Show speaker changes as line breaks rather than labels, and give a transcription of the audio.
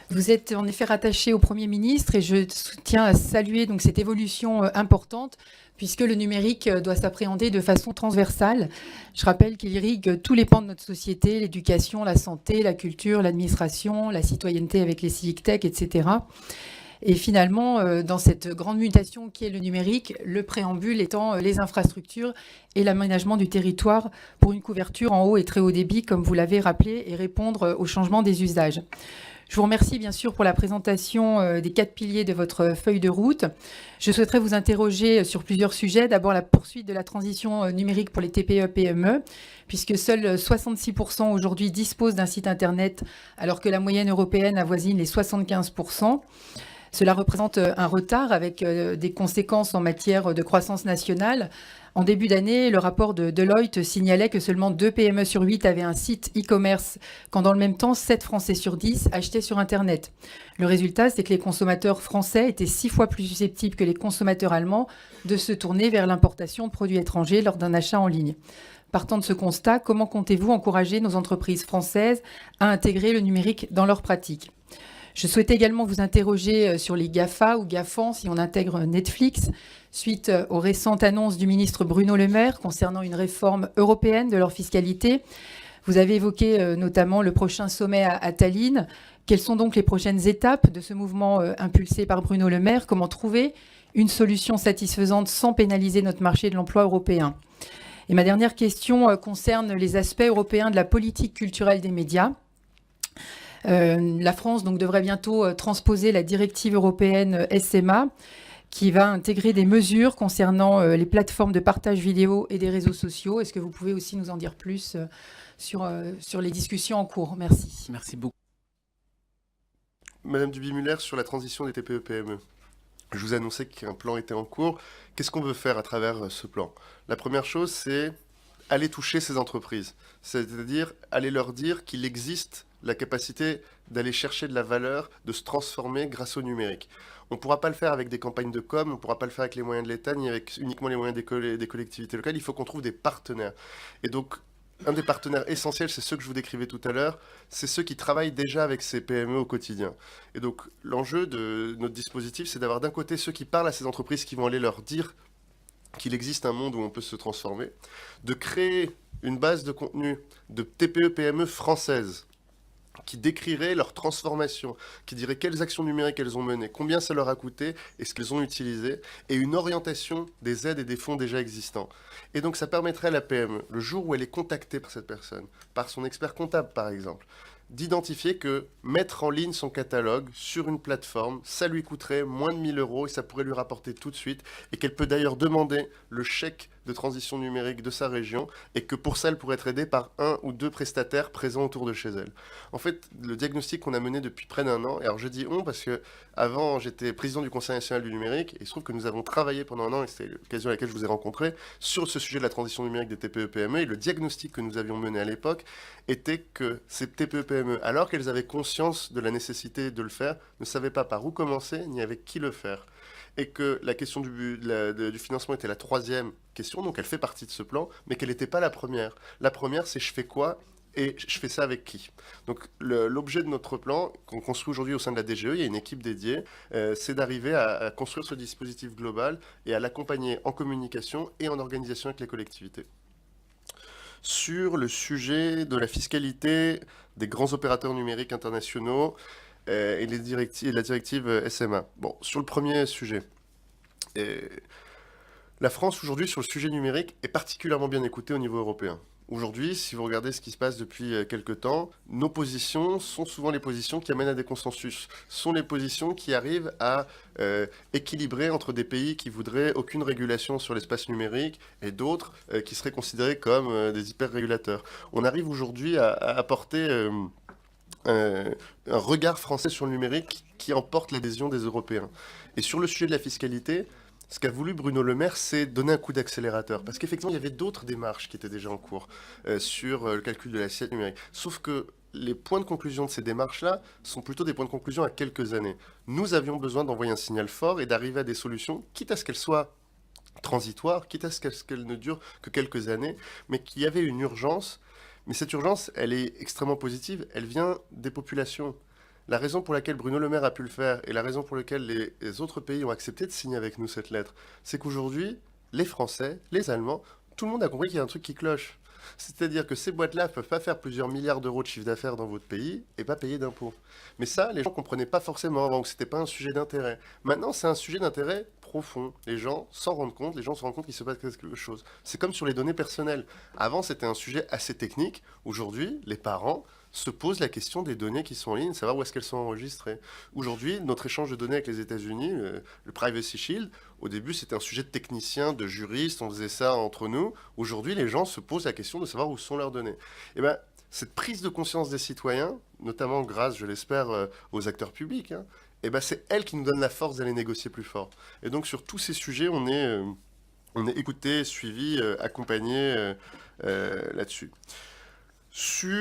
Vous êtes en effet rattaché au Premier ministre et je tiens à saluer donc cette évolution importante puisque le numérique doit s'appréhender de façon transversale. Je rappelle qu'il irrigue tous les pans de notre société, l'éducation, la santé, la culture, l'administration, la citoyenneté avec les civic tech, etc. Et finalement, dans cette grande mutation qui est le numérique, le préambule étant les infrastructures et l'aménagement du territoire pour une couverture en haut et très haut débit, comme vous l'avez rappelé, et répondre au changement des usages. Je vous remercie bien sûr pour la présentation des 4 piliers de votre feuille de route. Je souhaiterais vous interroger sur plusieurs sujets. D'abord, la poursuite de la transition numérique pour les TPE-PME, puisque seuls 66% aujourd'hui disposent d'un site Internet, alors que la moyenne européenne avoisine les 75%. Cela représente un retard avec des conséquences en matière de croissance nationale. En début d'année, le rapport de Deloitte signalait que seulement 2 PME sur 8 avaient un site e-commerce, quand dans le même temps, 7 Français sur 10 achetaient sur Internet. Le résultat, c'est que les consommateurs français étaient 6 fois plus susceptibles que les consommateurs allemands de se tourner vers l'importation de produits étrangers lors d'un achat en ligne. Partant de ce constat, comment comptez-vous encourager nos entreprises françaises à intégrer le numérique dans leurs pratiques ? Je souhaitais également vous interroger sur les GAFA ou GAFAN, si on intègre Netflix, suite aux récentes annonces du ministre Bruno Le Maire concernant une réforme européenne de leur fiscalité. Vous avez évoqué notamment le prochain sommet à Tallinn. Quelles sont donc les prochaines étapes de ce mouvement impulsé par Bruno Le Maire ? Comment trouver une solution satisfaisante sans pénaliser notre marché de l'emploi européen ? Et ma dernière question concerne les aspects européens de la politique culturelle des médias. La France donc, devrait bientôt transposer la directive européenne SMA qui va intégrer des mesures concernant les plateformes de partage vidéo et des réseaux sociaux. Est-ce que vous pouvez aussi nous en dire plus sur les discussions en cours ? Merci.
Merci beaucoup.
Madame Duby-Muller, sur la transition des TPE-PME. Je vous annonçais qu'un plan était en cours. Qu'est-ce qu'on veut faire à travers ce plan ? La première chose, c'est aller toucher ces entreprises. C'est-à-dire aller leur dire qu'il existe la capacité d'aller chercher de la valeur, de se transformer grâce au numérique. On ne pourra pas le faire avec des campagnes de com, on ne pourra pas le faire avec les moyens de l'État, ni avec uniquement les moyens des collectivités locales. Il faut qu'on trouve des partenaires. Et donc, un des partenaires essentiels, c'est ceux que je vous décrivais tout à l'heure, c'est ceux qui travaillent déjà avec ces PME au quotidien. Et donc, l'enjeu de notre dispositif, c'est d'avoir d'un côté ceux qui parlent à ces entreprises, qui vont aller leur dire qu'il existe un monde où on peut se transformer, de créer une base de contenu de TPE-PME françaises, qui décrirait leur transformation, qui dirait quelles actions numériques elles ont menées, combien ça leur a coûté et ce qu'elles ont utilisé, et une orientation des aides et des fonds déjà existants. Et donc ça permettrait à la PME, le jour où elle est contactée par cette personne, par son expert comptable par exemple, d'identifier que mettre en ligne son catalogue sur une plateforme, ça lui coûterait moins de 1 000 € et ça pourrait lui rapporter tout de suite, et qu'elle peut d'ailleurs demander le chèque de transition numérique de sa région, et que pour ça, elle pourrait être aidée par 1 ou 2 prestataires présents autour de chez elle. En fait, le diagnostic qu'on a mené depuis près d'1 an, et alors je dis on parce que avant j'étais président du Conseil national du numérique, et il se trouve que nous avons travaillé pendant 1 an, et c'était l'occasion à laquelle je vous ai rencontré, sur ce sujet de la transition numérique des TPE-PME, et le diagnostic que nous avions mené à l'époque était que ces TPE-PME, alors qu'elles avaient conscience de la nécessité de le faire, ne savaient pas par où commencer, ni avec qui le faire. Et que la question du financement était la 3e question, donc elle fait partie de ce plan, mais qu'elle n'était pas la première. La première, c'est je fais quoi et je fais ça avec qui. Donc l'objet de notre plan, qu'on construit aujourd'hui au sein de la DGE, il y a une équipe dédiée, c'est d'arriver à construire ce dispositif global et à l'accompagner en communication et en organisation avec les collectivités. Sur le sujet de la fiscalité des grands opérateurs numériques internationaux, et la directive SMA. Bon, sur le premier sujet, la France aujourd'hui sur le sujet numérique est particulièrement bien écoutée au niveau européen. Aujourd'hui, si vous regardez ce qui se passe depuis quelques temps, nos positions sont souvent les positions qui amènent à des consensus, sont les positions qui arrivent à équilibrer entre des pays qui voudraient aucune régulation sur l'espace numérique et d'autres qui seraient considérés comme des hyper-régulateurs. On arrive aujourd'hui à apporter un regard français sur le numérique qui emporte l'adhésion des Européens. Et sur le sujet de la fiscalité, ce qu'a voulu Bruno Le Maire, c'est donner un coup d'accélérateur. Parce qu'effectivement, il y avait d'autres démarches qui étaient déjà en cours sur le calcul de l'assiette numérique. Sauf que les points de conclusion de ces démarches-là sont plutôt des points de conclusion à quelques années. Nous avions besoin d'envoyer un signal fort et d'arriver à des solutions, quitte à ce qu'elles soient transitoires, quitte à ce qu'elles ne durent que quelques années, mais qu'il y avait une urgence. Mais cette urgence, elle est extrêmement positive. Elle vient des populations. La raison pour laquelle Bruno Le Maire a pu le faire et la raison pour laquelle les autres pays ont accepté de signer avec nous cette lettre, c'est qu'aujourd'hui, les Français, les Allemands, tout le monde a compris qu'il y a un truc qui cloche. C'est-à-dire que ces boîtes-là ne peuvent pas faire plusieurs milliards d'euros de chiffre d'affaires dans votre pays et pas payer d'impôts. Mais ça, les gens ne comprenaient pas forcément avant, que ce n'était pas un sujet d'intérêt. Maintenant, c'est un sujet d'intérêt profond. Les gens s'en rendent compte, les gens se rendent compte qu'il se passe quelque chose. C'est comme sur les données personnelles. Avant, c'était un sujet assez technique. Aujourd'hui, les parents se posent la question des données qui sont en ligne, savoir où est-ce qu'elles sont enregistrées. Aujourd'hui, notre échange de données avec les États-Unis, le Privacy Shield, au début, c'était un sujet de technicien, de juriste, on faisait ça entre nous. Aujourd'hui, les gens se posent la question de savoir où sont leurs données. Et ben, cette prise de conscience des citoyens, notamment grâce, je l'espère, aux acteurs publics, hein, et ben, c'est elle qui nous donne la force d'aller négocier plus fort. Et donc, sur tous ces sujets, on est écouté, suivi, accompagné là-dessus. Sur